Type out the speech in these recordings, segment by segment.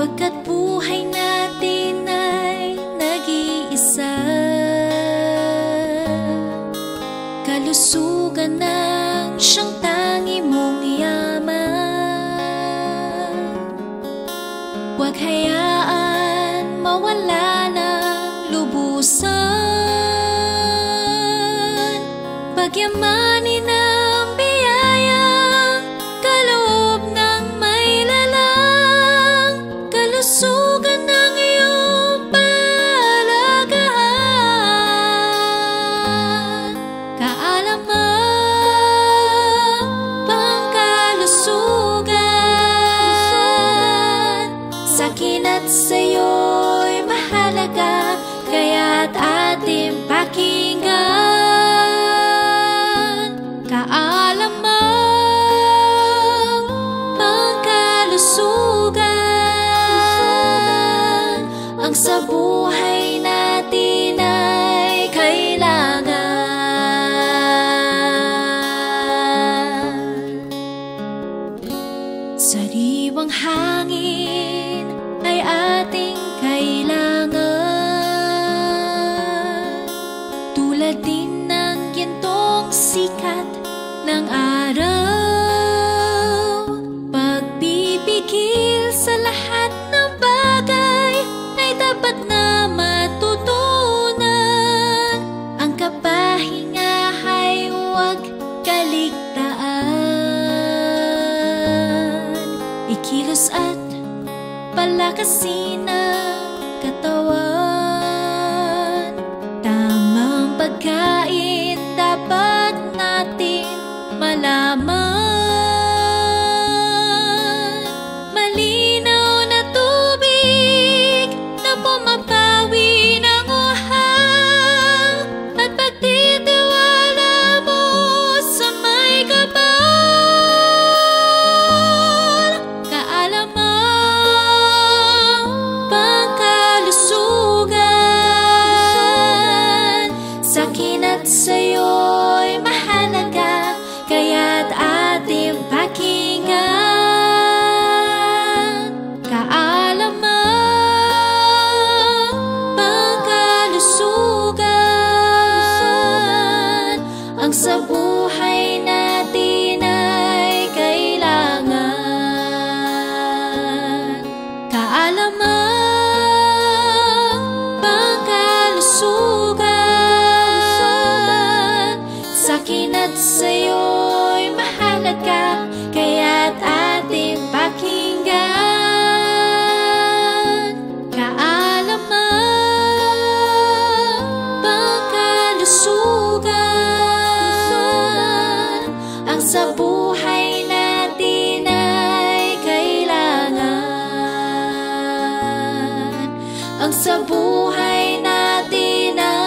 Pagkat buhay natin ay nag-iisa, kalusugan ng siyang tangi mong yaman. Huwag hayaan mawala ng lubusan, pagyamanin ang biyayang kaloob ng may lalang, kalusugan ng iyong palagahan. Kaalaman, pangkalusugan, sakin at sa'yo'y mahalaga, kaya't ating pakinggan. Kaalaman, pangkalusugan, ang sa buhay natin ay kailangan. Sariwang hangin ay ating kailangan, tulad din ng gintong sikat ng araw. Pagpipigil sa lahat ng bagay ay dapat na matutunan. Ang kapahinga ay huwag kaligtaan. Ikilos at palakasin ang katawan. Tamang pagkain dapat natin malaman. Malinaw na tubig na pumapawi ng uhaw, at pagtitiwala mo sa may kapal. Kaalaman, pangkalusugan, sakin at sa'yo'y mahalaga, kaya't ating pakinggan. Kaalaman, pangkalusugan, ang sa buhay natin ay kailangan. Kaalaman, pangkalusugan, sakin at sa'yo'y mahalaga, kaya't ating pakinggan. Kaalaman, pangkalusugan, ang sa buhay natin ay kailangan. Ang sa buhay natin ay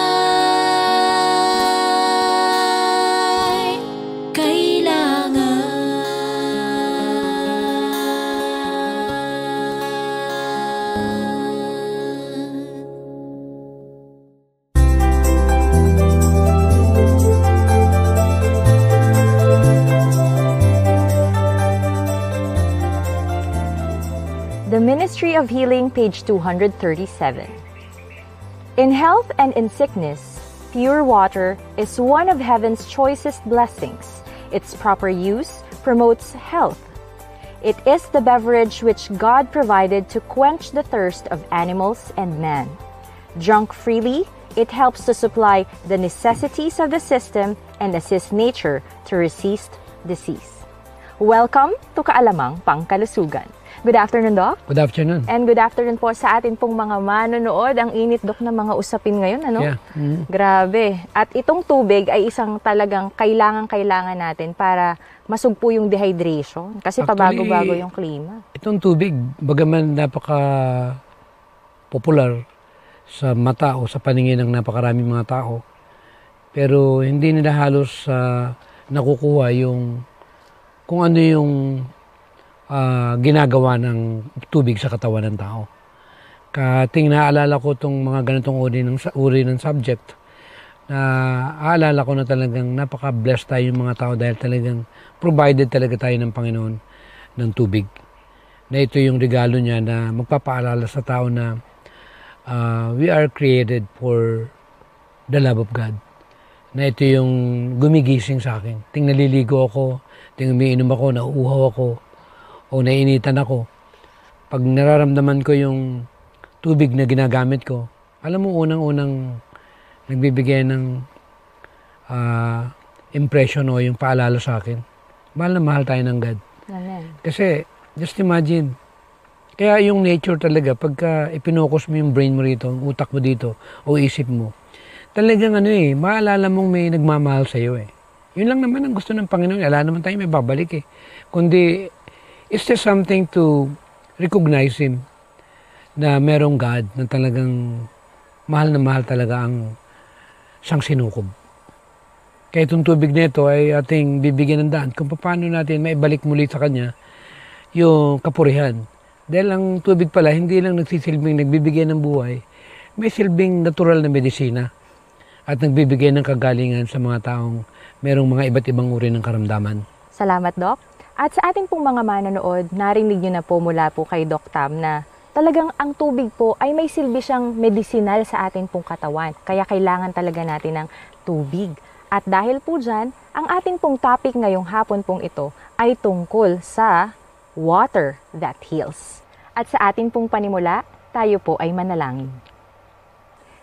kailangan. The Ministry of Healing, page 237. In health and in sickness, pure water is one of heaven's choicest blessings. Its proper use promotes health. It is the beverage which God provided to quench the thirst of animals and man. Drunk freely, it helps to supply the necessities of the system and assist nature to resist disease. Welcome to Kaalamang Pangkalusugan. Good afternoon, Doc. Good afternoon. And good afternoon po sa atin pong mga manonood. Ang init, Doc, na mga usapin ngayon, ano? Yeah. Grabe. At itong tubig ay isang talagang kailangan natin para masugpo yung dehydration. Kasi Actually, pabago-bago yung klima. Itong tubig, bagaman napaka-popular sa mata o sa paningin ng napakaraming mga tao, pero hindi nila halos nakukuha yung kung ano yung ginagawa ng tubig sa katawan ng tao. Kating naalala ko itong mga ganitong uri ng subject, na aalala ko na talagang napaka-blessed tayo yung mga tao dahil talagang provided talaga tayo ng Panginoon ng tubig. na ito yung regalo niya na magpapaalala sa tao na we are created for the love of God. Na ito yung gumigising sa akin. Ting naliligo ako, ting umiinom ako, nauuhaw ako, o nainitan ako. Pag nararamdaman ko yung tubig na ginagamit ko, alam mo, unang-unang nagbibigay ng impression o yung paalala sa akin. Mahal na mahal tayo ng God. Amen. Kasi, just imagine, kaya yung nature talaga, pagka ipinokus mo yung brain mo rito, ang utak mo dito, o isip mo, talagang maalala mong may nagmamahal sa'yo eh. Yun lang naman ang gusto ng Panginoon. Wala naman tayo may babalik eh. Kundi, it's just something to recognize Him na merong God na talagang mahal na mahal talaga ang siyang sinukob. Kaya itong tubig nito ay ating bibigyan ng daan kung paano natin maibalik muli sa Kanya yung kapurihan. Dahil ang tubig pala, hindi lang nagsisilbing nagbibigay ng buhay, may silbing natural na medisina at nagbibigay ng kagalingan sa mga taong merong mga iba't ibang uri ng karamdaman. Salamat, Doc. At sa ating pong mga manonood, narinig niyo na po mula po kay Doc Tam na talagang ang tubig po ay may silbi siyang medicinal sa ating pong katawan. Kaya kailangan talaga natin ng tubig. At dahil po dyan, ang ating pong topic ngayong hapon pong ito ay tungkol sa water that heals. At sa ating pong panimula, tayo po ay manalangin.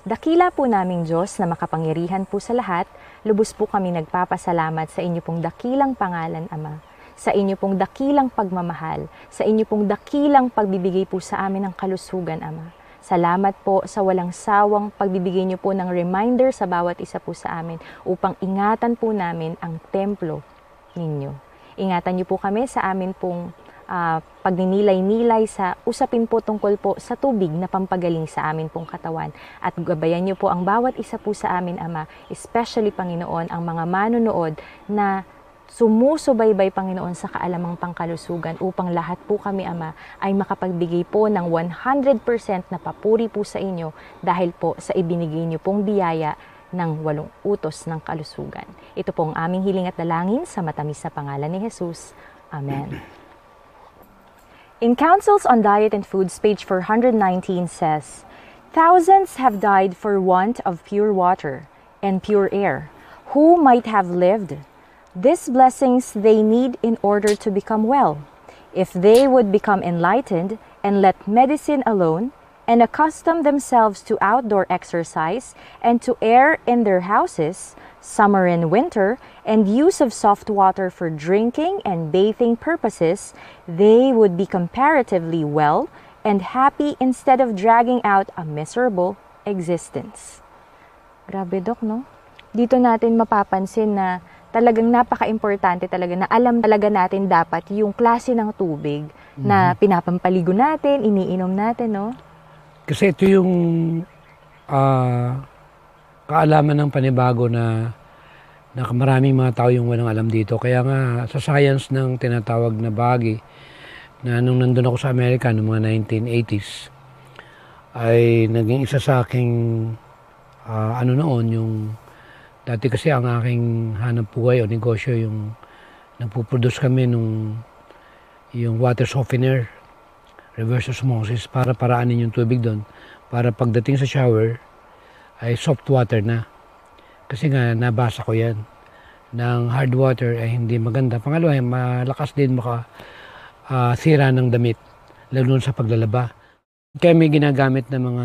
Dakila po naming Diyos na makapangyarihan po sa lahat, lubos po kami nagpapasalamat sa inyo pong dakilang pangalan, Ama. Sa inyo pong dakilang pagmamahal, sa inyo pong dakilang pagbibigay po sa amin ng kalusugan, Ama. Salamat po sa walang sawang pagbibigay niyo po ng reminder sa bawat isa po sa amin upang ingatan po namin ang templo ninyo. Ingatan niyo po kami sa amin pong pagninilay-nilay sa usapin po tungkol po sa tubig na pampagaling sa amin pong katawan. At gabayan niyo po ang bawat isa po sa amin, Ama, especially, Panginoon, ang mga manonood na sumusubaybay, Panginoon, sa kaalamang pangkalusugan upang lahat po kami, Ama, ay makapagbigay po ng 100% na papuri po sa inyo dahil po sa ibinigay niyo pong biyaya ng 8 utos ng kalusugan. Ito po ang aming hiling at dalangin sa matamis na pangalan ni Jesus. Amen. In Counsels on Diet and Foods, page 419 says, "Thousands have died for want of pure water and pure air. Who might have lived? These blessings they need in order to become well. If they would become enlightened and let medicine alone, and accustom themselves to outdoor exercise and to air in their houses, summer and winter, and use of soft water for drinking and bathing purposes, they would be comparatively well and happy instead of dragging out a miserable existence." Grabe, Doc, no? Dito natin mapapansin na talagang napaka-importante talaga na alam talaga natin dapat yung klase ng tubig na pinapampaligo natin, iniinom natin, no? Kasi ito yung kaalaman ng panibago na maraming mga tao yung walang alam dito. Kaya nga sa science ng tinatawag na bahagi na nung nandun ako sa Amerika noong mga 1980s ay naging isa sa aking noon yung dati kasi ang aking hanap buhay o negosyo yung nagpuproduce kami yung water softener, reverse osmosis, para paraanin yung tubig doon. Para pagdating sa shower, ay soft water na. Kasi nga, nabasa ko yan. Ng hard water ay hindi maganda. Pangalawa, malakas din sira ng damit, lalo sa paglalaba. Kaya may ginagamit na mga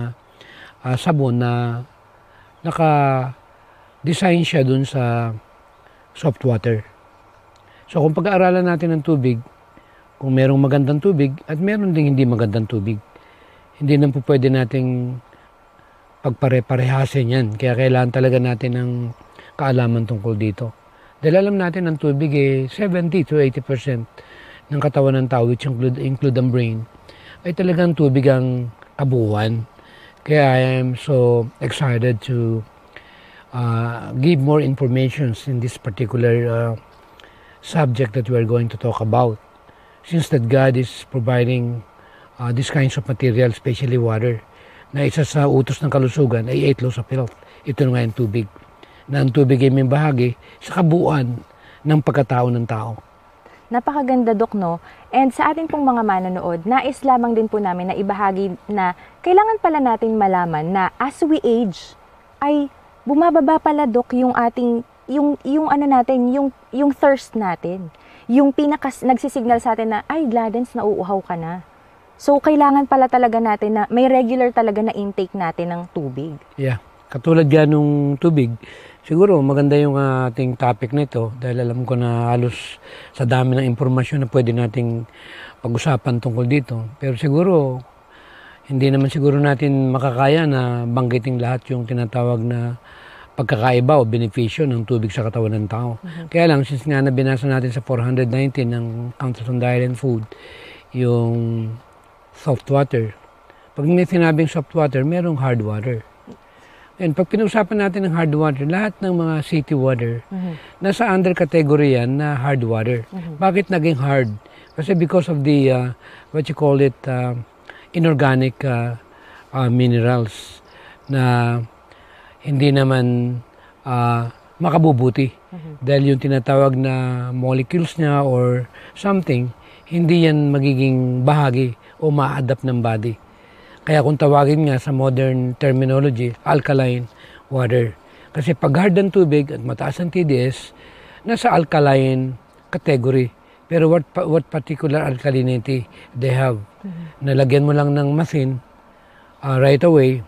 sabon na naka-design siya doon sa soft water. So kung pag-aaralan natin ng tubig, kung merong magandang tubig at meron ding hindi magandang tubig, hindi na po pwede nating pagpare-parehasin yan. Kaya kailangan talaga natin ng kaalaman tungkol dito. Dahil alam natin ang tubig 70 to 80% ng katawan ng tao, which include ang brain, ay talagang tubig ang kabuuan. Kaya I am so excited to give more information in this particular subject that we are going to talk about. Since that God is providing these kinds of material, especially water, na isa sa utos ng kalusugan ay 8 laws of health. Ito nga yung tubig. Na ang tubig ay may bahagi sa kabuuan ng pagkatao ng tao. Napakaganda, Dok, no? And sa ating pong mga manonood, nais lamang din po namin na ibahagi na kailangan pala natin malaman na as we age, ay bumababa pala, Dok, yung ating, yung ano natin, yung thirst natin. Yung nagsisignal sa atin na, ay, Gladens, nauuhaw ka na. So, kailangan pala talaga natin na may regular talaga na intake natin ng tubig. Yeah. Katulad yan nung tubig, siguro maganda yung ating topic nito dahil alam ko na halos sa dami ng impormasyon na pwede nating pag-usapan tungkol dito. Pero siguro, hindi naman siguro natin makakaya na banggitin lahat yung tinatawag na pagkakaiba o benepisyo ng tubig sa katawan ng tao. Kaya lang, since nga nabinasa natin sa 419 ng Council on Diet and Food, yung soft water. Pag may sinabing soft water, merong hard water. And pag pinag-usapan natin ng hard water, lahat ng mga city water, nasa under category yan na hard water. Bakit naging hard? Kasi because of the, what you call it, inorganic minerals na hindi naman makabubuti. Dahil yung tinatawag na molecules niya or something, hindi yan magiging bahagi o ma-adapt ng body. Kaya kung tawagin nga sa modern terminology, alkaline water. Kasi pag hard ang tubig at mataas ang TDS, nasa alkaline category. Pero what particular alkalinity they have? Nalagyan mo lang ng masin right away,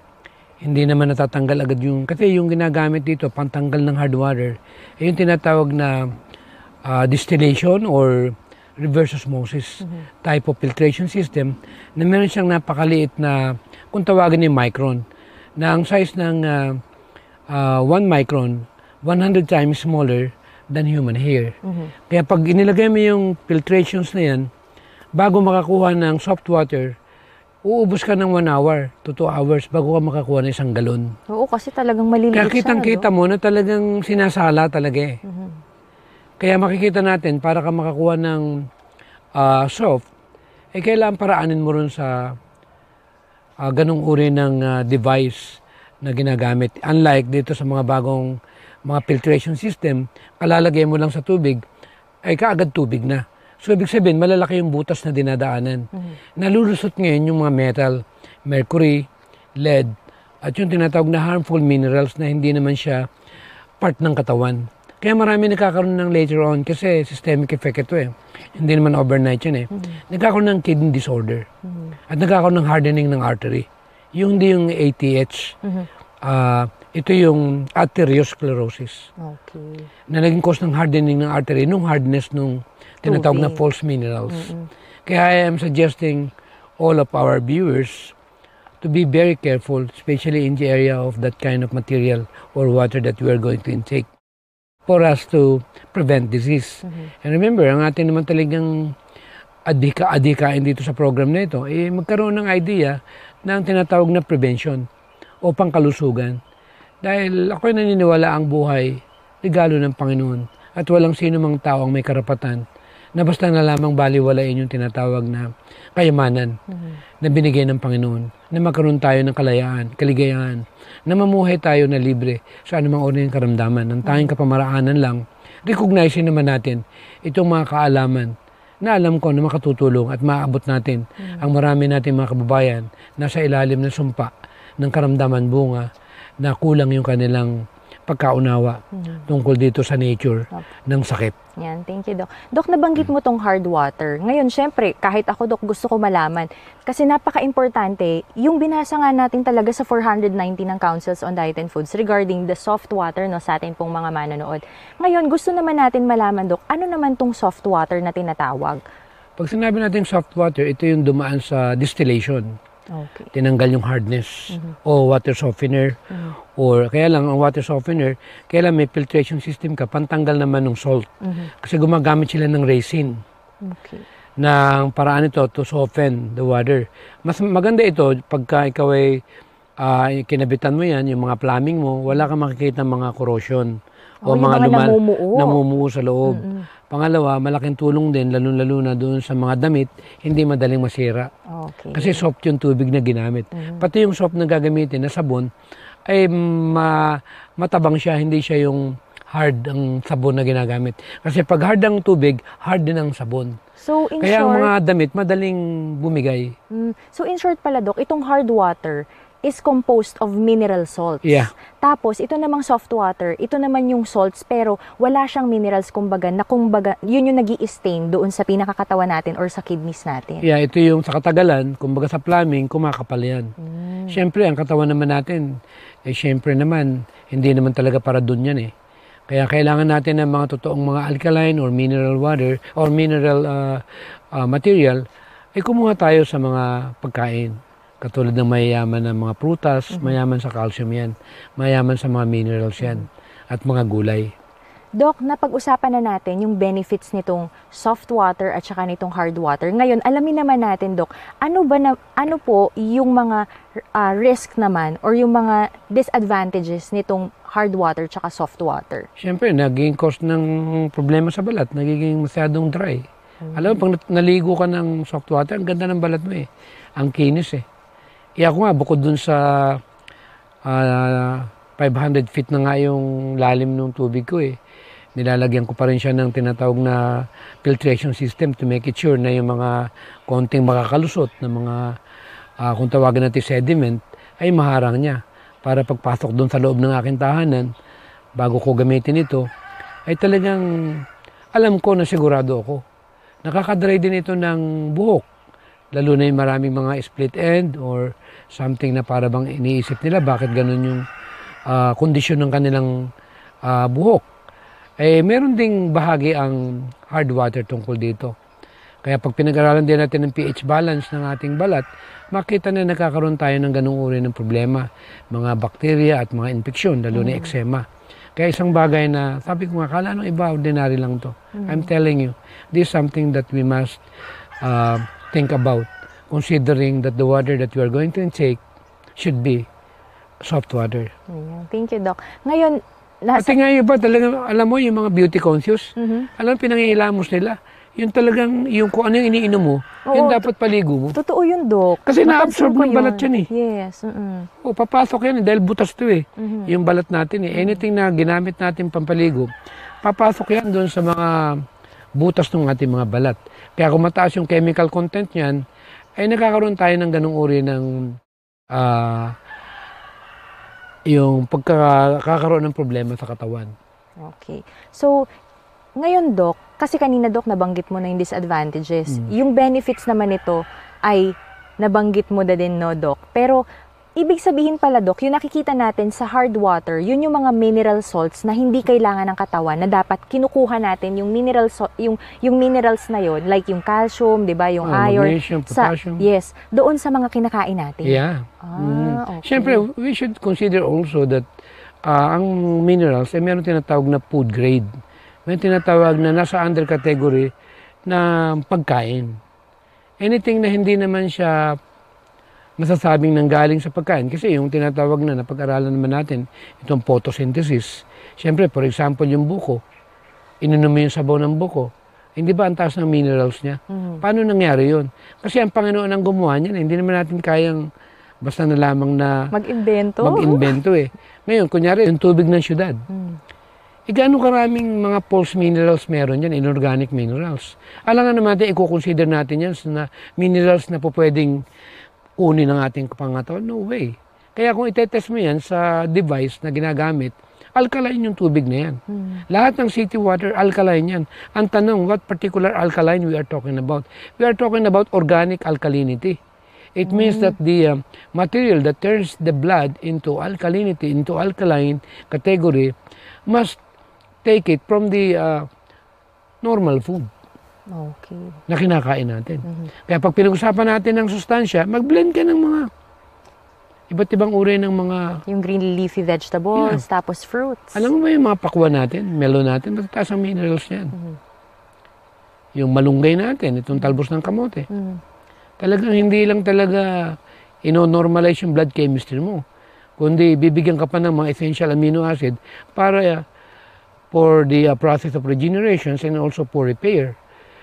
hindi naman natatanggal agad yung... Kasi yung ginagamit dito, pantanggal ng hard water, yung tinatawag na distillation or reverse osmosis type of filtration system na meron siyang napakaliit na, kung tawagin yung micron, na ang size ng 1 micron, 100 times smaller than human hair. Kaya pag inilagay mo yung filtrations na yan, bago makakuha ng soft water, uubos ka ng 1 hour to 2 hours bago ka makakuha ng 1 galon. Oo, kasi talagang maliliit siya. Kaya kitang-kita mo na talagang sinasala talaga eh. Kaya makikita natin, para ka makakuha ng soft, eh kailangan paraanin mo rin sa ganong uri ng device na ginagamit. Unlike dito sa mga bagong mga filtration system, kalalagay mo lang sa tubig, ay kaagad tubig na. So, ibig sabihin, malalaki yung butas na dinadaanan. Nalulusot ngayon yung mga metal, mercury, lead, at yung tinatawag na harmful minerals na hindi naman siya part ng katawan. Kaya marami nagkakaroon ng later on kasi systemic effect ito eh. Hindi naman overnight yun eh. Nagkakaroon ng kidney disorder. At nagkakaroon ng hardening ng artery. Yung hindi yung ATH. Ito yung arteriosclerosis. Okay. Na naging cause ng hardening ng artery, nung hardness nung tinatawag na false minerals. Kaya I am suggesting all of our viewers to be very careful, especially in the area of that kind of material or water that we are going to intake, for us to prevent disease. And remember, ang ating naman talagang adikain dito sa program na ito, eh magkaroon ng idea ng tinatawag na prevention o pangkalusugan. Dahil ako'y naniniwala ang buhay, regalo ng Panginoon, at walang sino mang tao ang may karapatan na basta na lamang baliwalain yung tinatawag na kayamanan na binigay ng Panginoon, na magkaroon tayo ng kalayaan, kaligayahan, na mamuhay tayo na libre sa anumang uri ng karamdaman. Ang tanging kapamaraanan lang, recognize naman natin itong mga kaalaman na alam ko na makatutulong at maaabot natin ang marami natin mga kababayan na sa ilalim ng sumpa ng karamdaman bunga na kulang yung kanilang pagkaunawa tungkol dito sa nature ng sakit. Yan, thank you, Doc. Doc, nabanggit mo tong hard water. Ngayon, syempre, kahit ako, Doc, gusto ko malaman. Kasi napaka-importante, yung binasa nga natin talaga sa 490 ng Councils on Diet and Foods regarding the soft water, no, sa atin pong mga manonood. Ngayon, gusto naman natin malaman, Doc, ano naman tong soft water na tinatawag? Pag sinabi natin soft water, ito yung dumaan sa distillation. Okay. Tinanggal yung hardness o water softener or kaya lang ang water softener, kaya lang may filtration system ka, pantanggal naman ng salt. Kasi gumagamit sila ng resin. Okay. Na paraan ito to soften the water. Mas maganda ito pagka ikaw ay kinabitan mo yan, yung mga plumbing mo, wala kang makikita mga corrosion o mga namumuo sa loob. Pangalawa, malaking tulong din, lalo na doon sa mga damit, hindi madaling masira. Okay. Kasi soft yung tubig na ginamit. Pati yung soft na gagamitin na sabon, ay matabang siya, hindi siya yung hard ang sabon na ginagamit. Kasi pag hard ang tubig, hard din ang sabon. So, in Kaya ang short, mga damit, madaling bumigay. so in short pala, Dok, itong hard water is composed of mineral salts. Yeah. Tapos, ito namang soft water, ito naman yung salts, pero wala siyang minerals, kumbaga, yun yung nag-i-stain doon sa pinakakatawan natin or sa kidneys natin. Yeah, ito yung sa katagalan, kumbaga sa plumbing, kumakapal yan. Siyempre, ang katawan naman natin, siyempre naman, hindi naman talaga para dun yan eh. Kaya kailangan natin ng mga totoong mga alkaline or mineral water or mineral material, ay kumuha tayo sa mga pagkain. Katulad ng mayayaman ng mga prutas, mayaman sa calcium yan, mayaman sa mga minerals yan, at mga gulay. Dok, napag-usapan na natin yung benefits nitong soft water at saka nitong hard water. Ngayon, alamin naman natin, Dok, ano po yung mga risk naman or yung mga disadvantages nitong hard water at saka soft water? Siyempre, naging cause ng problema sa balat, nagiging masyadong dry. Alam mo, pag naligo ka ng soft water, ang ganda ng balat mo eh. Ang kinis eh. Ako nga, bukod dun sa 500 feet na nga yung lalim ng tubig ko eh. Nilalagyan ko pa rin siya ng tinatawag na filtration system to make it sure na yung mga konting makakalusot na mga kung tawagan natin sediment ay maharang niya. Para pagpasok doon sa loob ng aking tahanan, bago ko gamitin ito, ay talagang alam ko na sigurado ako. Nakakadry din ito ng buhok. Lalo na yung maraming mga split end or something na para bang iniisip nila bakit ganun yung kondisyon ng kanilang buhok. Meron ding bahagi ang hard water tungkol dito. Kaya pag pinag-aralan din natin ng pH balance ng ating balat, makita na nagkakaroon tayo ng ganung uri ng problema. Mga bakterya at mga infeksyon, lalo na eczema. Kaya isang bagay na, sabi ko nga, kala nung iba, ordinary lang to. I'm telling you, this is something that we must think about, considering that the water that you are going to intake should be soft water. Thank you, Doc. Ngayon, Pati nga yung iba, talagang, alam mo, yung mga beauty conscious, alam mo, pinangihilamos nila. Yung talagang, yung kung ano yung iniinom mo, yun dapat paligo mo. Totoo yun, Doc. Kasi na-absorb ng balat yan eh. Yes. Papasok yan dahil butas to eh. Yung balat natin eh. Anything na ginamit natin pampaligo, papasok yan doon sa mga butas ng ating mga balat. Kaya kung mataas yung chemical content niyan, ay nagkakaroon tayo ng ganung uri ng yung pagkakaroon ng problema sa katawan. Okay. So, ngayon, Doc, kasi kanina, Doc, nabanggit mo na yung disadvantages. Yung benefits naman nito ay nabanggit mo na din, no, Doc? Pero, ibig sabihin pala, Doc, yung nakikita natin sa hard water, yun yung mga mineral salts na hindi kailangan ng katawan, na dapat kinukuha natin yung minerals na yun, like yung calcium, di ba, yung iron. Magnesium, potassium. Yes, doon sa mga kinakain natin. Yeah. Okay. Siyempre, we should consider also that ang minerals, meron tinatawag na food grade. May tinatawag na nasa under category na pagkain. Anything na hindi naman siya masasabing nanggaling sa pagkain. Kasi yung tinatawag na napag-aralan naman natin, itong photosynthesis. Siyempre, for example, yung buko. Ininom mo yung sabaw ng buko. Hindi ba ang taas ng minerals niya? Paano nangyari yun? Kasi ang Panginoon ang gumawa niyan. Hindi naman natin kayang basta na lamang na mag-invento eh. Ngayon, kunyari, yung tubig ng syudad. Gaano karaming mga pulse minerals meron yan, inorganic minerals. Alam nga naman natin, i-consider natin yan na minerals na po pwedeng kunin ng ating pangatawan. No way. Kaya kung itetest mo yan sa device na ginagamit, alkaline yung tubig na yan. Lahat ng city water, alkaline yan. Ang tanong, what particular alkaline we are talking about? We are talking about organic alkalinity. It means that the material that turns the blood into alkalinity, into alkaline category, must take it from the normal food. Okay. Na kinakain natin. Kaya pag pinag-usapan natin ng sustansya, mag-blend ka ng mga iba't ibang uri ng mga... Yung green leafy vegetables, tapos fruits. Alam mo ba yung mga pakwan natin, melon natin, matataas ang minerals yan. Yung malunggay natin, itong talbos ng kamote. Talagang hindi lang talaga ino-normalize yung blood chemistry mo. Kundi bibigyan ka pa ng mga essential amino acid para for the process of regeneration and also for repair.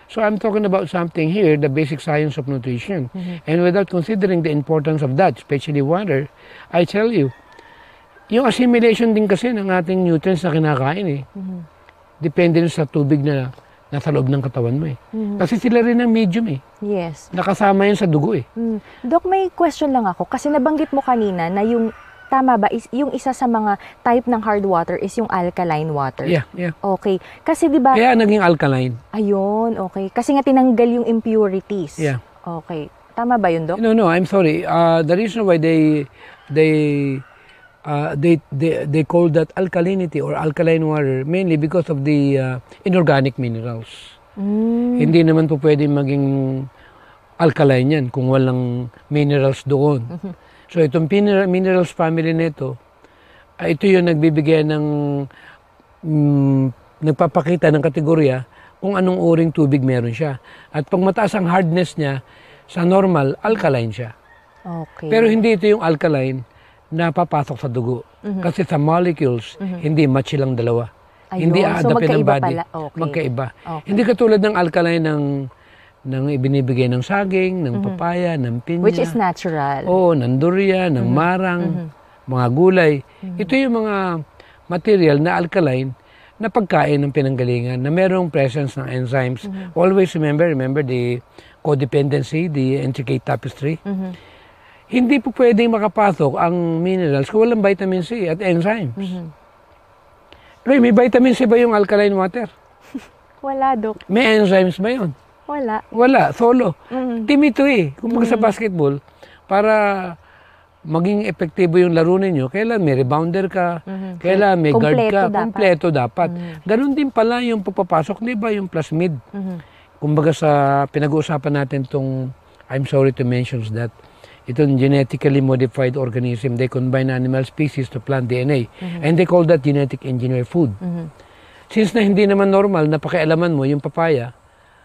So I'm talking about something here, the basic science of nutrition. And without considering the importance of that, especially water, I tell you, Yung assimilation din kasi ng ating nutrients na kinakain eh. Depende sa tubig na nasa loob ng katawan mo eh. Kasi sila rin ang medium eh. Yes. Nakasama yan sa dugo eh. Doc, may question lang ako. Kasi nabanggit mo kanina na yung, tama ba, yung isa sa mga type ng hard water is yung alkaline water? Yeah. Okay. Kasi di ba? Kaya naging alkaline. Ayun, okay. Kasi nga tinanggal yung impurities. Yeah. Okay. Tama ba yun, Doc? No, I'm sorry. The reason why they call that alkalinity or alkaline water mainly because of the inorganic minerals. Hindi naman po pwede maging alkaline yan kung walang minerals doon. So itong minerals family nito, ito yung nagbibigay ng nagpapakita ng kategorya kung anong uring tubig meron siya. At pag mataas ang hardness niya, sa normal, alkaline siya. Okay. Pero hindi ito yung alkaline na papasok sa dugo. Kasi sa molecules, hindi match silang dalawa. Ayun. Hindi So, aadapin ng magkaiba body. pala. Okay. Magkaiba. Okay. Hindi katulad ng alkaline ng ibinibigay ng saging, ng papaya, ng pinya. Which is natural. Oo, ng durian, ng marang, mga gulay. Ito yung mga material na alkaline na pagkain ng pinanggalingan na merong presence ng enzymes. Always remember the codependency, the intricate tapestry. Hindi po pwedeng makapasok ang minerals kung walang vitamin C at enzymes. Ray, may vitamin C ba yung alkaline water? Wala, Doc. May enzymes ba yun? Wala. Wala, solo. Team ito eh. Kung sa basketball, para maging epektibo yung laro ninyo, kailan may rebounder ka, kailan may guard ka, kompleto dapat. Ganon din pala yung pagpapasok, di ba, yung plasmid. Kumbaga sa pinag-uusapan natin tong, I'm sorry to mention that, itong genetically modified organism, they combine animal species to plant DNA. And they call that genetic engineered food. Since na hindi naman normal na pakialaman mo yung papaya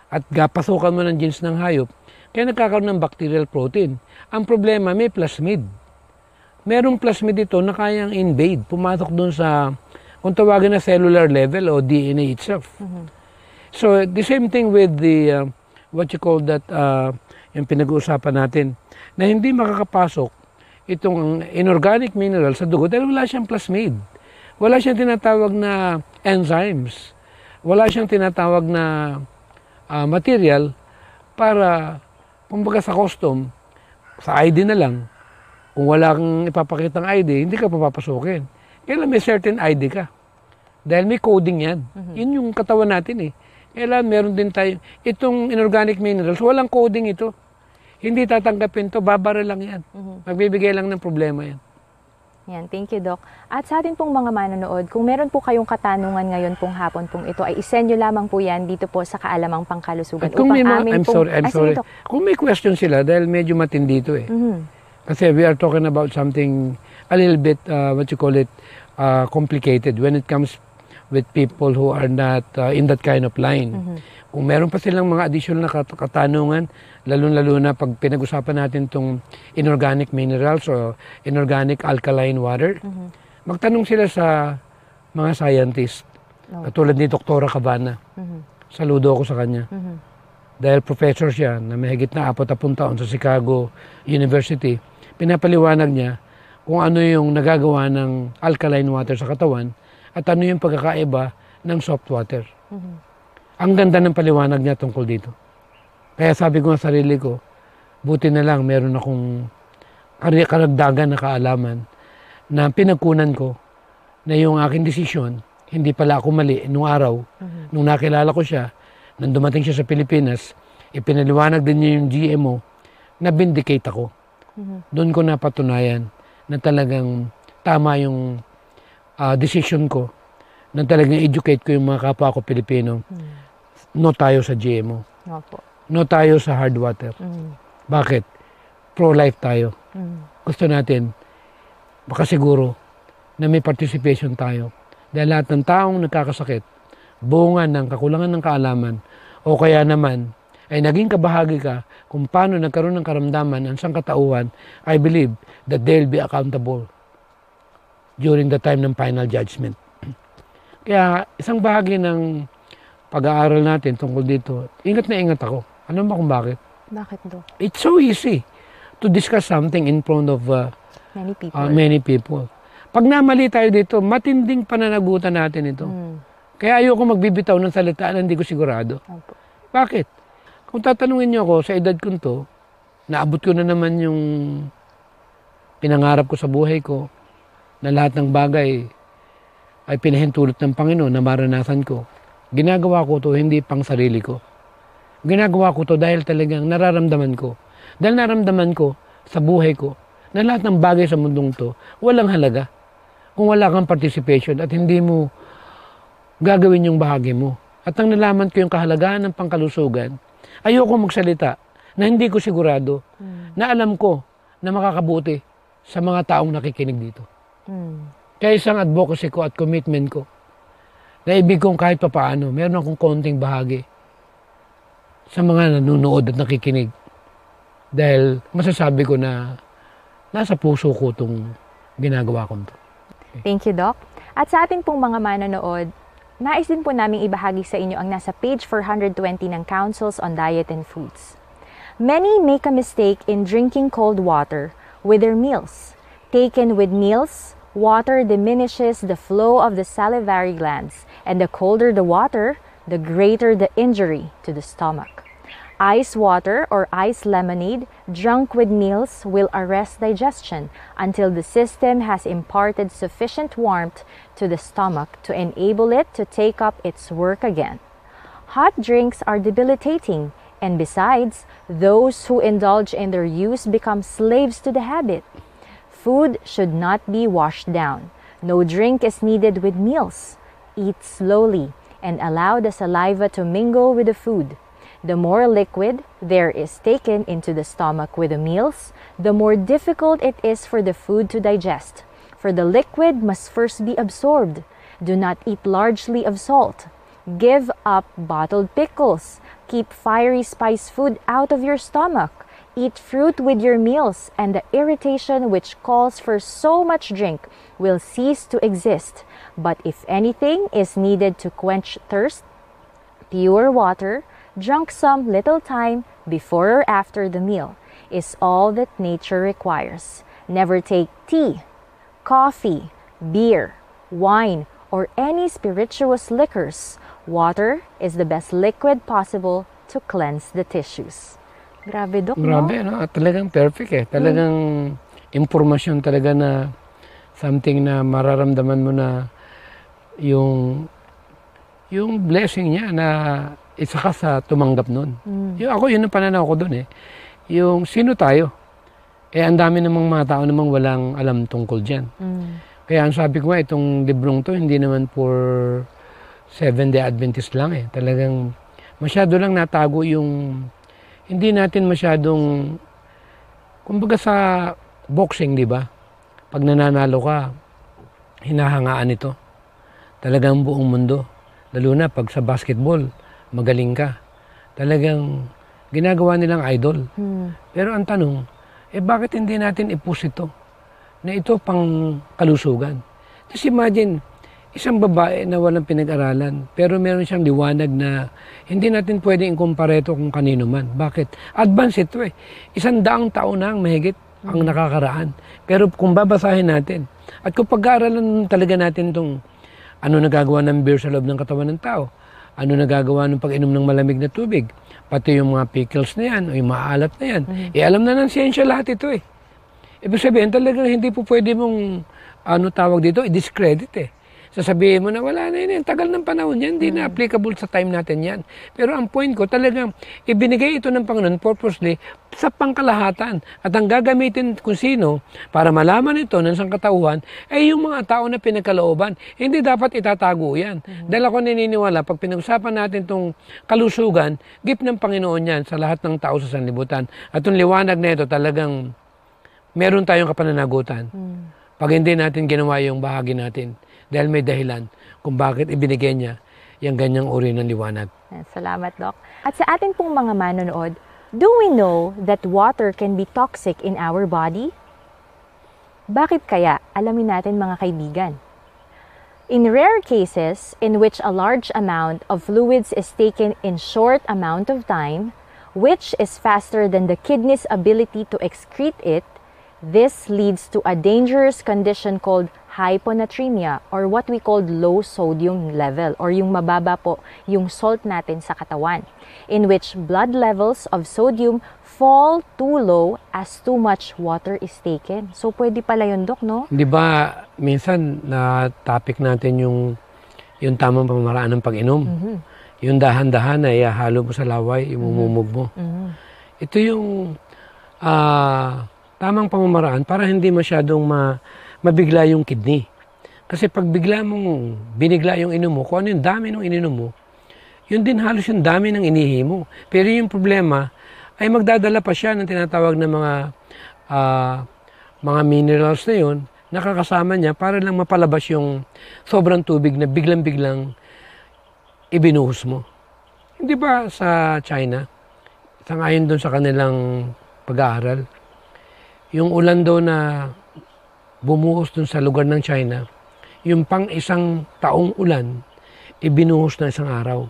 at pasukan mo ng genes ng hayop, kaya nagkakaroon ng bacterial protein. Ang problema, may plasmid. Merong plasmid ito na kayang invade, pumasok dun sa, kung tawagin na cellular level o DNA itself. So, the same thing with the, what you call that, yung pinag-uusapan natin, na hindi makakapasok itong inorganic mineral sa dugo dahil wala siyang plasmid. Wala siyang tinatawag na enzymes. Wala siyang tinatawag na material para, kumbaga sa custom, sa ID na lang, kung wala kang ipapakitang ID, hindi ka papapasukin. Kailan may certain ID ka. Dahil may coding yan. Yun yung katawan natin eh. Kailan meron din tayo, itong inorganic minerals, walang coding ito. Hindi tatanggapin to, babara lang yan. Magbibigay lang ng problema yan. Yan, thank you, Doc. At sa atin pong mga manonood, kung meron po kayong katanungan ngayon pong hapon pong ito, ay isend nyo lamang po yan dito po sa Kaalamang Pangkalusugan. At kung may I'm sorry. Kung may question sila, dahil medyo matindi ito eh. Kasi we are talking about something a little bit, complicated when it comes with people who are not in that kind of line. Kung meron pa silang mga additional na katanungan, lalo-lalo na pag pinag-usapan natin itong inorganic minerals o inorganic alkaline water, magtanong sila sa mga scientist. Katulad ni Dr. Cabana. Saludo ako sa kanya. Dahil professor siya na mahigit na 40 taon sa Chicago University, pinapaliwanag niya kung ano yung nagagawa ng alkaline water sa katawan at ano yung pagkakaiba ng soft water. Ang ganda ng paliwanag niya tungkol dito. Kaya sabi ko sa sarili ko, buti na lang meron akong karagdagan na kaalaman na pinagkunan ko na yung aking desisyon, hindi pala ako mali nung araw, nung nakilala ko siya, nung dumating siya sa Pilipinas, ipinaliwanag din niya yung GMO, na-vindicate ako. Doon ko napatunayan na talagang tama yung decision ko, na talagang educate ko yung mga kapwa ko Pilipino. No tayo sa GMO. Opo. No tayo sa hard water. Bakit? Pro-life tayo. Gusto natin, makasiguro, na may participation tayo. Dahil lahat ng taong nagkakasakit, bunga ng kakulangan ng kaalaman, o kaya naman, ay naging kabahagi ka kung paano nagkaroon ng karamdaman ang sangkatauhan, I believe that they'll be accountable during the time ng final judgment. Kaya isang bahagi ng pag-aaral natin tungkol dito, ingat na ingat ako. Alam mo kung bakit? Bakit, Doc? It's so easy to discuss something in front of Many people. many people. Pag namali tayo dito, matinding pananagutan natin ito. Kaya ayoko magbibitaw ng salita na hindi ko sigurado. Opo. Bakit? Kung tatanungin niyo ako sa edad ko to, naabot ko na naman yung pinangarap ko sa buhay ko, na lahat ng bagay ay pinahintulot ng Panginoon na maranasan ko. Ginagawa ko to hindi pang sarili ko. Ginagawa ko to dahil talagang nararamdaman ko. Dahil naramdaman ko sa buhay ko na lahat ng bagay sa mundong to walang halaga kung wala kang participation at hindi mo gagawin yung bahagi mo. At nang nalaman ko yung kahalagahan ng pangkalusugan, ayoko magsalita na hindi ko sigurado na alam ko na makakabuti sa mga taong nakikinig dito. Kaya isang advocacy ko at commitment ko na ibig kong kahit papaano, meron akong konting bahagi sa mga nanonood at nakikinig. Dahil masasabi ko na nasa puso ko itong ginagawa ko ito. Thank you, Doc. At sa ating pong mga manonood, nais din po naming ibahagi sa inyo ang nasa page 420 ng Councils on Diet and Foods. Many make a mistake in drinking cold water with their meals. Taken with meals, water diminishes the flow of the salivary glands, and the colder the water, the greater the injury to the stomach. Ice water or ice lemonade drunk with meals will arrest digestion until the system has imparted sufficient warmth to the stomach to enable it to take up its work again. Hot drinks are debilitating, and besides, those who indulge in their use become slaves to the habit. Food should not be washed down. No drink is needed with meals. Eat slowly and allow the saliva to mingle with the food. The more liquid there is taken into the stomach with the meals, the more difficult it is for the food to digest. For the liquid must first be absorbed. Do not eat largely of salt. Give up bottled pickles. Keep fiery spice food out of your stomach. Eat fruit with your meals, and the irritation which calls for so much drink will cease to exist. But if anything is needed to quench thirst, pure water, drunk some little time before or after the meal, is all that nature requires. Never take tea, coffee, beer, wine, or any spirituous liquors. Water is the best liquid possible to cleanse the tissues. Grabe, Dok, Grabe, no? Talagang perfect eh. Talagang impormasyon talaga na something na mararamdaman mo na yung blessing niya na isa ka sa tumanggap nun. Yun ang pananaw ko dun eh. Yung sino tayo? Eh, ang dami namang mga tao namang walang alam tungkol dyan. Kaya ang sabi ko nga, itong librong to, hindi naman for Seventh-day Adventist lang eh. Talagang masyado lang natago yung, hindi natin masyadong, kumbaga sa boxing, di ba? Pag nananalo ka, hinahangaan ito. Talagang buong mundo. Lalo na pag sa basketball, magaling ka. Talagang ginagawa nilang idol. Pero ang tanong, bakit hindi natin i-push ito? Na ito pang kalusugan. Just imagine, isang babae na walang pinag-aralan, pero meron siyang liwanag na hindi natin pwedeng i-compare ito kung kanino man. Bakit? Advance ito eh. 100 taon na ang mahigit ang nakakaraan. Pero kung babasahin natin, at kung pag-aaralan talaga natin itong ano nagagawa ng beer sa loob ng katawan ng tao, ano nagagawa ng pag-inom ng malamig na tubig, pati yung mga pickles na yan, o yung maalat na yan. Alam na ng siyensya lahat ito eh. Ibig sabihin, talagang hindi po pwede mong, tawag dito, i-discredit eh. Sasabihin mo na wala na yun, tagal ng panahon yan, hindi na applicable sa time natin yan. Pero ang point ko, talagang ibinigay ito ng Panginoon purposely sa pangkalahatan. At ang gagamitin kung sino para malaman ito ng sangkatauhan ay yung mga tao na pinagkalooban. Hindi dapat itatago yan. Dahil ako naniniwala, pag pinag-usapan natin itong kalusugan, gift ng Panginoon yan sa lahat ng tao sa sanlibutan. At yung liwanag na ito talagang meron tayong kapananagutan. Pag hindi natin ginawa yung bahagi natin. Dahil may dahilan kung bakit ibinigay niya yung ganyang uri ng liwanag. Salamat, Doc. At sa ating pong mga manonood, do we know that water can be toxic in our body? Bakit kaya? Alamin natin mga kaibigan. In rare cases in which a large amount of fluids is taken in short amount of time, which is faster than the kidney's ability to excrete it, this leads to a dangerous condition called hyponatremia or what we called low sodium level or yung mababa po yung salt natin sa katawan, in which blood levels of sodium fall too low as too much water is taken. So pwede pala yun, Dok, no? Di ba minsan na topic natin yung tamang pamamaraan ng pag-inom? Yung dahan-dahan na ihahalo mo sa laway, imumumog mo. Ito yung tamang pamamaraan para hindi masyadong mabigla yung kidney. Kasi pag bigla mong binigla yung inom mo, kung ano yung dami ng ininom mo, yun din halos yung dami ng inihi mo. Pero yung problema ay magdadala pa siya ng tinatawag na mga minerals na yun, nakakasama niya para lang mapalabas yung sobrang tubig na biglang-biglang ibinuhos mo. Hindi ba sa China, sangayon doon sa kanilang pag-aaral, yung ulan daw na bumuhos dun sa lugar ng China, yung pang isang taong ulan, ibinuhos na isang araw.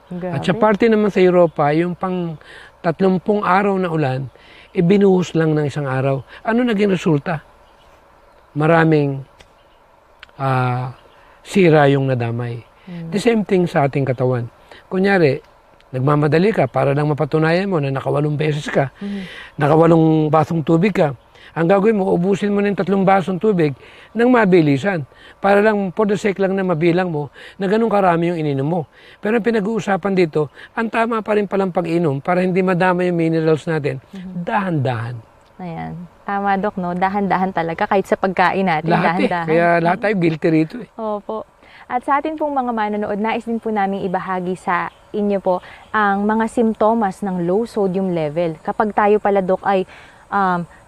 Grabe. At sa parte naman sa Europa, yung pang 30 araw na ulan, ibinuhos lang ng isang araw. Ano naging resulta? Maraming sira yung nadamay. The same thing sa ating katawan. Kunyari, nagmamadali ka para lang mapatunayan mo na naka8 beses ka, naka8 basong tubig ka. Ang gagawin mo, ubusin mo ng 3 basong tubig nang mabilisan. Para lang, for the sake lang na mabilang mo, na ganun karami yung ininom mo. Pero ang pinag-uusapan dito, ang tama pa rin palang pag-inom para hindi madama yung minerals natin. Dahan-dahan. Ayan. Tama, Dok, no? Dahan-dahan talaga. Kahit sa pagkain natin, Lahat dahan-dahan. Kaya lahat tayo guilty rito eh. Opo. At sa atin pong mga manonood, nais din po namin ibahagi sa inyo po ang mga simptomas ng low sodium level. Kapag tayo pala, Dok, ay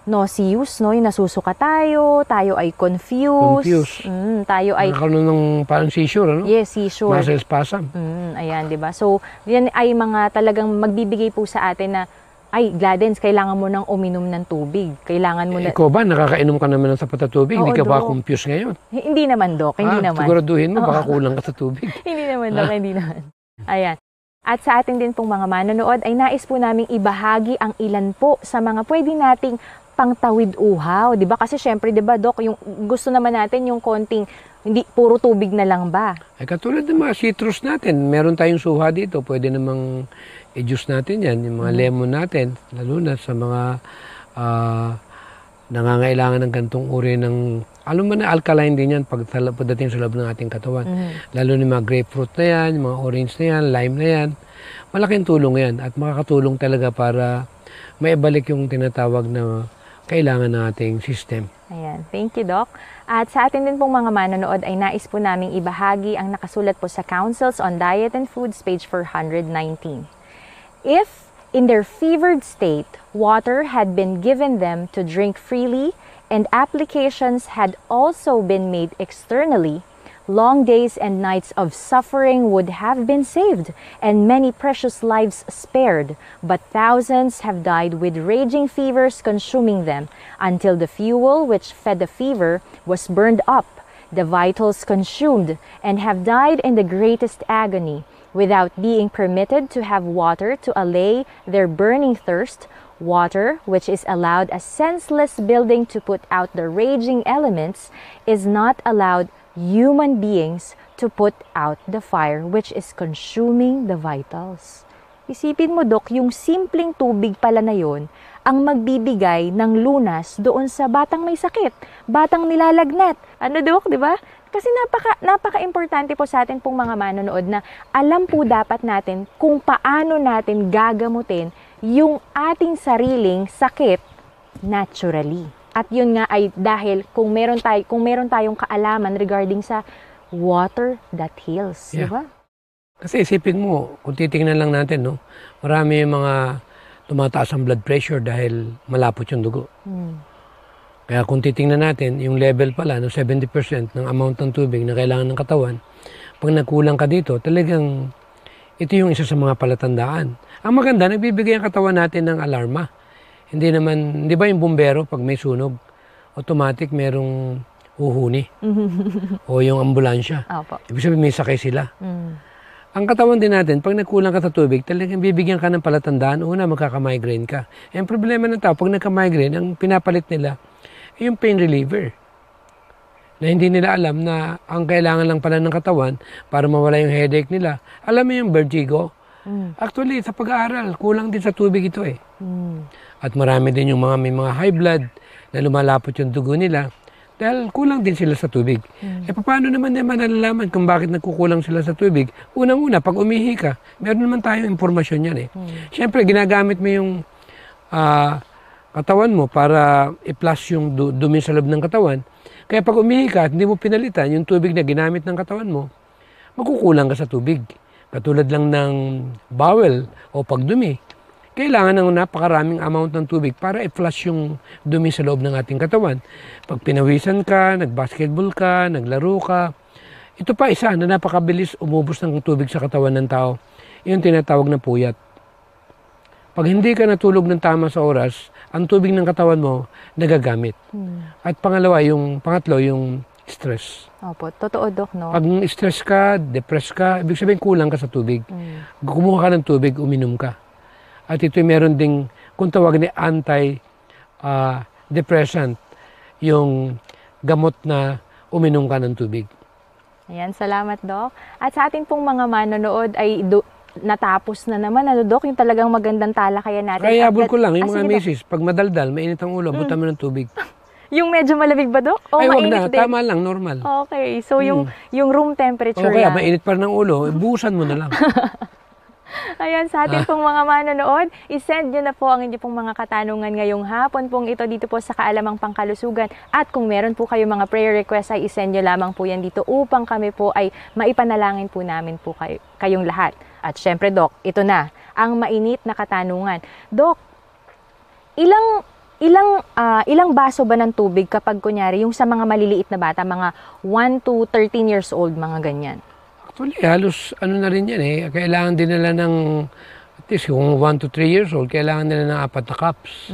nauseous, no? Yung nasusuka tayo ay confused. Tayo ay... Nakakaroon ng parang seizure, ano? Yes, seizure. Muscle spasm. Ayan, di ba? So, yan ay mga talagang magbibigay po sa atin na ay, Gladens, kailangan mo nang uminom ng tubig. Kailangan mo na... Ikaw ba, nakakainom ka naman ng sapat na tubig? Oo, Hindi ka ba Dok. confused ngayon? Hindi naman, Dok. Hindi naman. Siguraduhin mo, baka kulang ka sa tubig. Hindi naman, Dok. Hindi naman. Ayan. At sa atin din pong mga manonood, ay nais po naming ibahagi ang ilan po sa mga pwede nating pangtawid uhaw. Diba? Kasi syempre, diba, Dok, yung gusto naman natin yung konting, hindi puro tubig na lang ba? Ay, katulad ng mga citrus natin, meron tayong suha dito. Pwede namang i-juice natin yan, yung mga lemon natin, lalo na sa mga nangangailangan ng gantong uri ng, alam mo na, alkaline din yan pagdating sa loob ng ating katawan. Lalo na mga grapefruit na yan, yung mga orange na yan, lime na yan. Malaking tulong yan at makakatulong talaga para maibalik yung tinatawag na kailangan ng ating system. Ayan. Thank you, Doc. At sa atin din pong mga manonood ay nais po naming ibahagi ang nakasulat po sa Councils on Diet and Foods, page 419. If, in their fevered state, water had been given them to drink freely and applications had also been made externally, long days and nights of suffering would have been saved and many precious lives spared, but thousands have died with raging fevers consuming them until the fuel which fed the fever was burned up, the vitals consumed, and have died in the greatest agony, without being permitted to have water to allay their burning thirst, water, which is allowed a senseless building to put out the raging elements, is not allowed human beings to put out the fire which is consuming the vitals. Isipin mo, Dok, yung simpleng tubig pala na yon ang magbibigay ng lunas doon sa batang may sakit, batang nilalagnat. Ano, Dok, di ba? Kasi napaka-importante po sa atin pong mga manonood na alam po dapat natin kung paano natin gagamutin yung ating sariling sakit naturally. At yun nga ay dahil kung meron tayong kaalaman regarding sa water that heals, di ba? Kasi isipin mo, kung titingnan lang natin, no, marami yung mga tumataas ang blood pressure dahil malapot yung dugo. Kaya kung titingnan natin, yung level pala ng 70% ng amount ng tubig na kailangan ng katawan, pag nagkulang ka dito, talagang ito yung isa sa mga palatandaan. Ang maganda, nagbibigay ang katawan natin ng alarma. Hindi naman, di ba yung bumbero, pag may sunog, automatic merong huhuni. O yung ambulansya. Opo. Ibig sabihin, may sakay sila. Ang katawan din natin, pag nagkulang ka sa tubig, talagang bibigyan ka ng palatandaan, una, magkaka-migraine ka. Ang problema ng tao, pag nagka-migraine, ang pinapalit nila, yung pain reliever. na hindi nila alam na ang kailangan lang pala ng katawan para mawala yung headache nila. Alam mo yung vertigo? Actually, sa pag-aaral, kulang din sa tubig ito eh. At marami din yung may mga high blood na lumalapot yung dugo nila dahil kulang din sila sa tubig. Paano naman nalalaman kung bakit nagkukulang sila sa tubig? Unang-una, pag umihi ka, meron naman tayong impormasyon yan eh. Siyempre, ginagamit mo yung katawan mo para i-flush yung dumi sa loob ng katawan. Kaya pag umihi ka at hindi mo pinalitan yung tubig na ginamit ng katawan mo, makukulang ka sa tubig. Katulad lang ng bowel o pagdumi. Kailangan ng napakaraming amount ng tubig para i-flush yung dumi sa loob ng ating katawan. Pag pinawisan ka, nag-basketball ka, naglaro ka, ito pa isa na napakabilis umubos ng tubig sa katawan ng tao. Yung tinatawag na puyat. Pag hindi ka natulog ng tama sa oras, ang tubig ng katawan mo nagagamit. At pangatlo, yung stress. Opo, totoo, Dok, no? Pag stress ka, depressed ka, ibig sabihin kulang ka sa tubig. Kumuha ka ng tubig, uminom ka. At ito meron ding, kung tawagin ni anti-depressant, yung gamot na uminom ka ng tubig. Ayan, salamat, Dok. At sa ating pong mga manonood ay natapos na naman, Dok, yung talagang magandang talakayan natin. Kaya habol ko lang, yung mga misis, pag madaldal, mainit ang ulo, buta mo ng tubig. Yung medyo malamig ba, Dok? O Ay, wag mainit na, din? tama lang, normal. Okay, so yung room temperature O kaya, yan. mainit pa rin ang ulo, buhusan mo na lang. Ayan, sa ating pong mga manonood, isend nyo na po ang inyo pong mga katanungan ngayong hapon pong ito dito po sa Kaalamang Pangkalusugan. At kung meron po kayong mga prayer request ay isend nyo lamang po yan dito upang kami po ay maipanalangin po namin po kayong lahat. At syempre, Dok, ito na, ang mainit na katanungan. Dok, ilang baso ba ng tubig kapag kunyari yung sa mga maliliit na bata, mga 1 to 13 years old, mga ganyan? Actually, halos na rin yan eh. Kailangan din nila ng, at least kung 1 to 3 years old, kailangan nila ng 4 na cups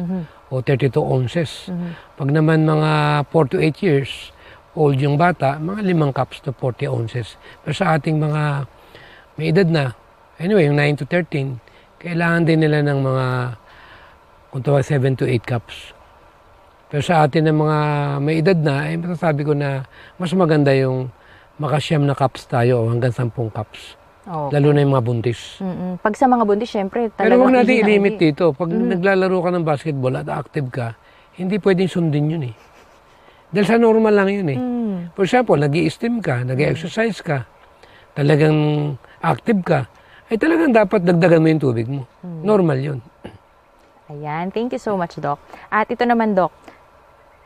o 32 ounces. Pag naman mga 4 to 8 years old yung bata, mga 5 cups to 40 ounces. Pero sa ating mga may edad na, anyway, yung 9 to 13, kailangan din nila ng mga, kung tawag 7 to 8 cups. Pero sa atin ng mga may edad na, ay masasabi ko na mas maganda yung makasyam na cups tayo o hanggang 10 cups. Okay. Lalo na yung mga buntis. Pag sa mga buntis, syempre, talagang pero huwag natin i-limit dito. Pag naglalaro ka ng basketball at active ka, hindi pwedeng sundin yun eh. Dahil sa normal lang yun eh. For example, nag-i-steam ka, nag-i-exercise ka, talagang active ka, ay talagang dapat dagdagan mo yung tubig mo. Normal yun. Ayan, thank you so much, Doc. At ito naman, Doc.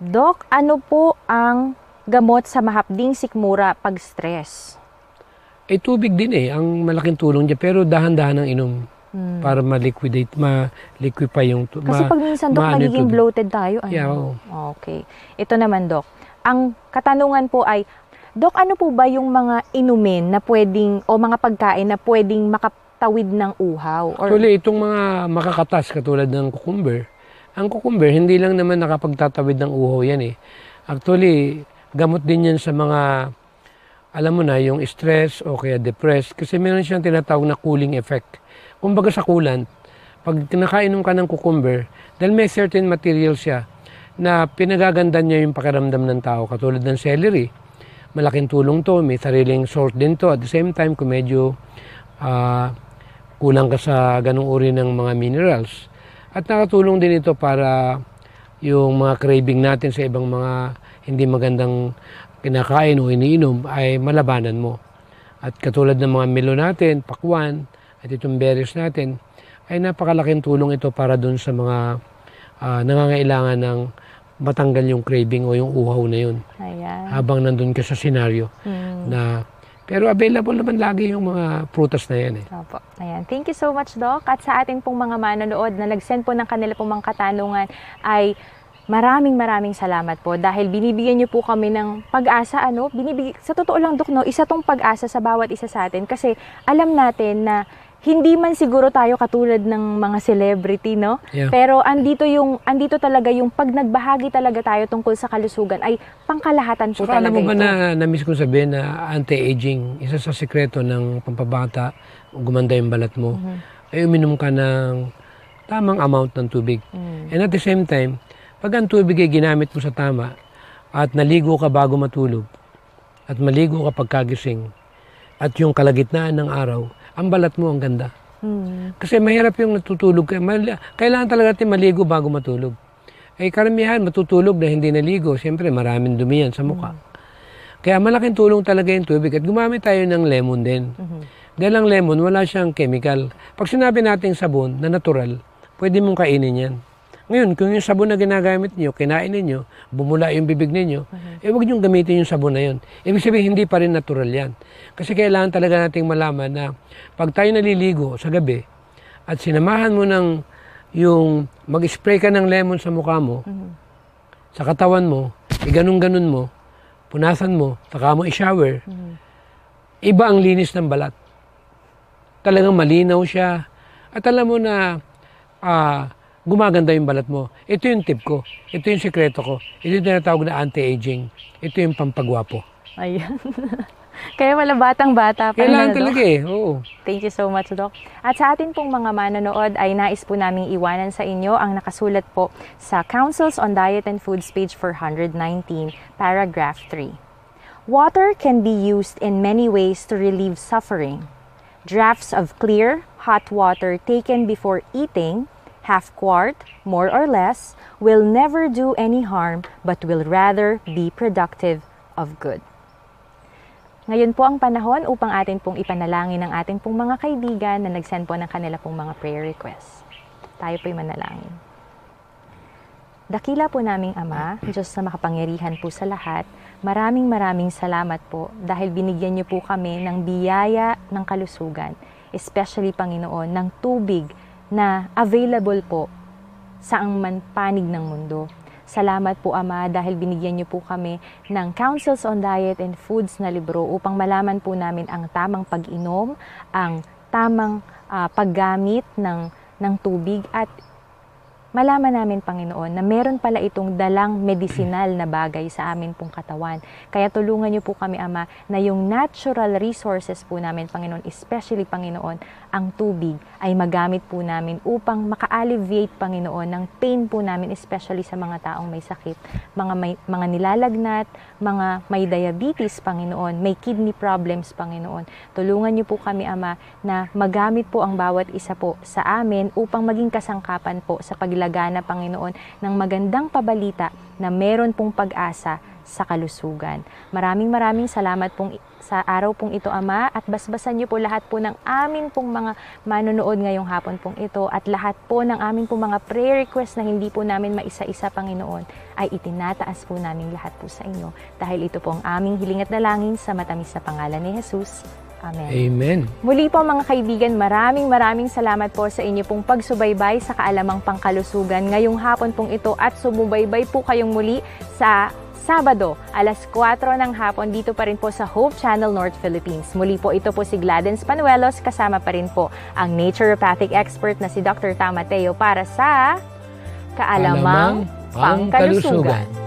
Doc, ano po ang gamot sa mahapding sikmura pag stress? Tubig din eh, ang malaking tulong niya. Pero dahan-dahan ang inom para ma-liquify yung tubig. Kasi pag minsan, Doc, nagiging bloated tayo. Ano? Yeah, oh. Okay. Ito naman, Doc. Ang katanungan po ay, Doc, ano po ba yung mga inumin na pwedeng, o mga pagkain na pwedeng makatawid ng uhaw? Actually, itong mga makakatas katulad ng cucumber, ang cucumber, hindi lang naman nakapagtatawid ng uhaw yan eh. Actually, gamot din yan sa mga, alam mo na, yung stress o kaya depressed. Kasi meron siyang tinatawag na cooling effect. Kumbaga sa coolant, pag nakainom ka ng cucumber, dahil may certain material siya na pinagaganda niya yung pakiramdam ng tao. Katulad ng celery, malaking tulong to, may sariling salt din to. At the same time, kung medyo kulang ka sa ganung uri ng mga minerals. At nakatulong din ito para yung mga craving natin sa ibang mga hindi magandang kinakain o iniinom ay malabanan mo. At katulad ng mga milo natin, pakwan, at itong berries natin, ay napakalaking tulong ito para dun sa mga nangangailangan ng matanggal yung craving o yung uhaw na yun. Ayan. Habang nandun ka sa senaryo na pero available naman lagi yung mga prutas na yan eh. Opo. Ayan. Thank you so much, Doc. At sa ating pong mga manonood na nag-send po ng kanila pong mga katanungan ay maraming salamat po dahil binibigyan niyo po kami ng pag-asa. Sa totoo lang, Doc, isa tong pag-asa sa bawat isa sa atin kasi alam natin na hindi man siguro tayo katulad ng mga celebrity, no? Yeah. Pero andito talaga yung pag nagbahagi talaga tayo tungkol sa kalusugan ay pangkalahatan po Saka talaga alam mo ba ito. na-miss ko sabihin na anti-aging, isa sa sekreto ng pampabata, gumanda yung balat mo, ay uminom ka ng tamang amount ng tubig. And at the same time, pag ang tubig ay ginamit mo sa tama, at naligo ka bago matulog at maligo ka pagkagising at yung kalagitnaan ng araw, ang balat mo ang ganda. Kasi mahirap yung natutulog ka. Kailangan talaga natin maligo bago matulog. Ay karamihan matutulog na hindi naligo. Siyempre maraming dumi yan sa mukha. Kaya malaking tulong talaga yung tubig at gumamit tayo ng lemon din. Dahil ang lemon, wala siyang chemical. Pag sinabi nating sabon na natural, pwede mong kainin yan. Ngayon, kung yung sabon na ginagamit niyo, kinain niyo, bumula yung bibig niyo, huwag niyong gamitin yung sabon na yun. Ibig sabihin, hindi pa rin natural yan. Kasi kailangan talaga nating malaman na pag tayo naliligo sa gabi at sinamahan mo ng yung mag-spray ka ng lemon sa mukha mo, sa katawan mo, ganun-ganun mo, punasan mo, saka mo i-shower, iba ang linis ng balat. Talagang malinaw siya. At alam mo na gumaganda yung balat mo. Ito yung tip ko. Ito yung sekreto ko. Ito yung tinatawag na anti-aging. Ito yung pampagwapo. Ayan. Kaya wala batang-bata pa. Kailangan talaga eh. Oo. Thank you so much, Doc. At sa atin pong mga manonood ay nais po naming iwanan sa inyo ang nakasulat po sa Councils on Diet and Foods page 419, paragraph 3. Water can be used in many ways to relieve suffering. Drafts of clear, hot water taken before eating, half quart, more or less, will never do any harm but will rather be productive of good. Ngayon po ang panahon upang atin pong ipanalangin ang ating pong mga kaibigan na nag-send po ng kanila pong mga prayer requests. Tayo po'y manalangin. Dakila po naming Ama, Diyos na makapangyarihan po sa lahat, maraming salamat po dahil binigyan niyo po kami ng biyaya ng kalusugan, especially Panginoon, ng tubig na available po sa man panig ng mundo. Salamat po Ama dahil binigyan niyo po kami ng Councils on Diet and Foods na libro upang malaman po namin ang tamang pag-inom, ang tamang paggamit ng tubig at malaman namin, Panginoon, na meron pala itong dalang medicinal na bagay sa amin pong katawan. Kaya tulungan niyo po kami, Ama, na yung natural resources po namin, Panginoon, especially, Panginoon, ang tubig ay magamit po namin upang maka-alleviate, Panginoon, ng pain po namin, especially sa mga taong may sakit, mga nilalagnat, mga may diabetes, Panginoon, may kidney problems, Panginoon. Tulungan niyo po kami, Ama, na magamit po ang bawat isa po sa amin upang maging kasangkapan po sa paglagana, Panginoon, ng magandang pabalita na meron pong pag-asa sa kalusugan. Maraming salamat pong sa araw pong ito, Ama, at basbasan niyo po lahat po ng amin pong mga manonood ngayong hapon pong ito at lahat po ng amin pong mga prayer request na hindi po namin maisa-isa, Panginoon, ay itinataas po namin lahat po sa inyo dahil ito po ang aming hiling at dalangin sa matamis na pangalan ni Jesus. Amen. Amen. Muli po mga kaibigan, maraming salamat po sa inyo pong pagsubaybay sa Kaalamang Pangkalusugan ngayong hapon pong ito at sumubaybay po kayong muli sa Sabado, alas 4 ng hapon dito pa rin po sa Hope Channel North Philippines. Muli po ito po si Gladens Panuelos, kasama pa rin po ang naturopathic expert na si Dr. Tamateo para sa Kaalamang Pangkalusugan.